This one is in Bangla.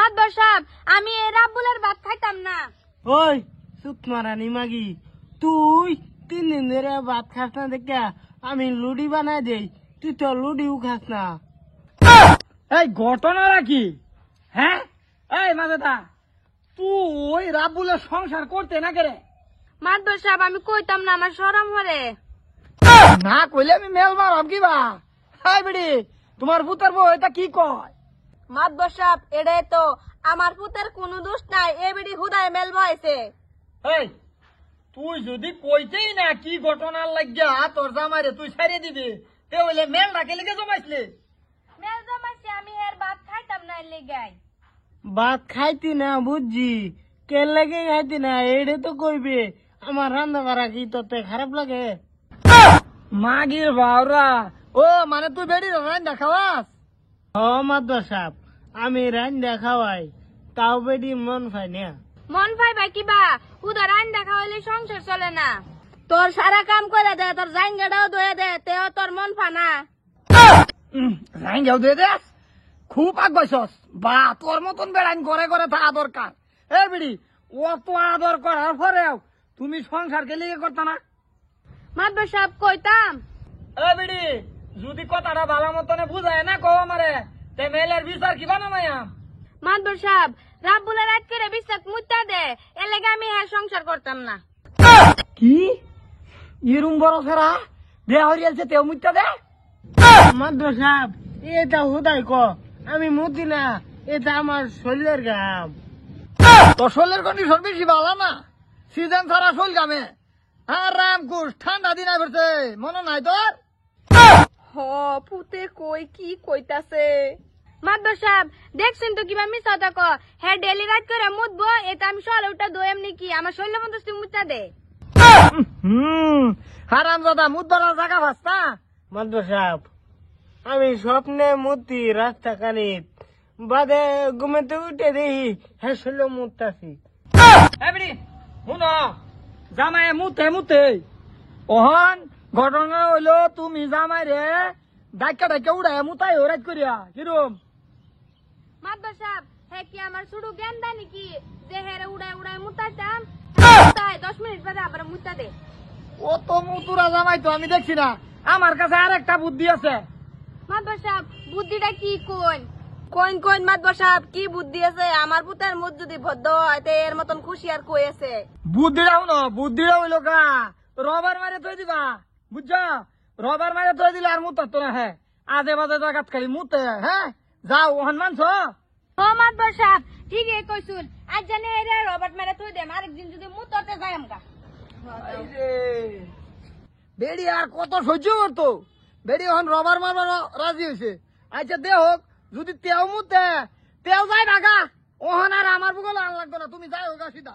মাতবর সাহেব আমি এই রাব্বুলের ভাত খাইতাম না। ওই চুপ মারানি মাগি, তুই 3 দিন ধরে ভাত খাস না দেখে আমি লুডি বানাই দেই, তুই তো লুডিও খাস না। এই ঘটনাটা কি? হ্যাঁ এই মাজেদা, তুই রাব্বুলের সংসার করতে না কেরে? মাতবর সাহেব আমি কইতাম না, আমার শরম হরে। না কইলে আমি মেল মারাম কিবা? হাই বেড়ি, তোমার পুতার বউ এটা কি কয়? মাতবর সাহেব এটাই তো আমার পুতের কোনো দোষ নাই, এ বেড়ি হুদায় মেল বয়েছে। এই তুই যদি কইতেই না কি ঘটনার লাগিয়া তোর জামাইরে তুই ছাড়িয়ে দিবি, তে হইলে মেল রাখে লেগে জমাইছলি। মেল জমাইছে আমি এর ভাত খাইতাম না এর লেগাই। ভাত খাইতি না বুঝছি, কে লাগে খাইতি না এইটা তো কইবে। আমার রান্না করা কি তোতে খারাপ লাগে? মাগির বাউরা, ও মানে তুই বেড়ি রান্না খাওয়াস? ও মাতবর সাহেব, আমি রান্না খাওয়াই, তাও বেডি মন পাই না। মন ভাই ভাই কিবা উদার আইন দেখা হইলে সংসার চলে না। তোর সারা কাম করে দে, তোর জাইঙ্গাটাও ধুয়ে দে, তেও তোর মন ফানা। রাইঙ্গাও দিয়ে দেস, খুব আগাইছস বা তোর মতন বেড়াইন ঘরে ঘরে থাকা দরকার। এ বিড়ি, অত আদর করার পরেও তুমি সংসারকে লিগে করতা না? মাতবর সাহেব কইতাম। এ বিড়ি, যদি কথাটা ভালো মতনে বুঝায় না কো আমারে, তে মেলের বিচার কি বানামাইয়াম? মাতবর সাহেব রাব্বুলের রাত করে বিশ্বাস মুত্তা দে, এর লেগে আমি হ্যাঁ সংসার করতাম না। কি ইরুম বড় ফেরা বিয়া হরিয়াছে তেও মুইতা দে? মাতবর সাহেব এটা হুদাই ক, আমি মুতি না, এটা আমার শরীরের ঘাম। তোর শরীরের কন্ডিশন বেশি ভালো না, সিজন ছাড়া শরীর গামে। হ্যাঁ রাম কুশ, ঠান্ডা দিন আইবছে, মনে নাই তোর? হ পুতে কই কি কইতাছে। মাতবর সাহেব দেখছেন তো কিবা মিছা ক, হ্যাঁ ডেলি রাত করে মুতবো, এটা আমি সকালে উঠা দোয়াম নাকি? আমার শরীর মতো তুই মুত্তা দে। হারাম দাদা মুদবার জায়গা ভাস্তা। মাতবর সাহেব আমি স্বপ্নে মুতি রাস্তা কানিত, বাদে ঘুমেতে উঠে দেখি হ্যাঁ শরীর মুতাছি। এবারে শুন, জামাই মুতে মুতে ওহন ঘটনা হইলো তুমি জামাই রে ডাক্কা ডাক্কা উড়াই মুতাই রাত করিয়া কিরম? মাতবর সাহেব হ্যাঁ কি আমার শুধু জ্ঞান দেয় নাকি যে হেরে উড়াই উড়াই মুতাইতাম? 10 মিনিট বাদে আবার মুতা দে। ও তো মুতুরা জামাই তো আমি দেখছি না, আমার কাছে আর একটা বুদ্ধি আছে। মাতবর সাহেব বুদ্ধিটা কি কোন? কোন মাতবর সাহেব কি বুদ্ধি আছে? আমার পুতের মুখ যদি ভদ্র হয় তে এর মতন খুশি আর কই আছে? বুদ্ধিটা শুনো, বুদ্ধিটা হইলো কা রবার মারে থই দিবা, বুঝছ? রবার মারে থই দিলে আর মুতার তো না। হ্যাঁ আজে বাজে জায়গাত খালি মুতে। হ্যাঁ যাও ওহান মানছ? ও মাতবর সাহেব ঠিকই কইছুন, আজ জানে এরা রবার্ট মেরে থই দেম, আরেকদিন যদি মুততে যাই আমগা। বেড়ি আর কত সহ্য করতো? বেড়ি এখন রবার মারবার রাজি হয়েছে। আচ্ছা দে হোক, যদি তেও মুতে তেও যাই ঢাকা, ওহন আর আমার বুকলে আন লাগতো না, তুমি যাই হোক সিধা।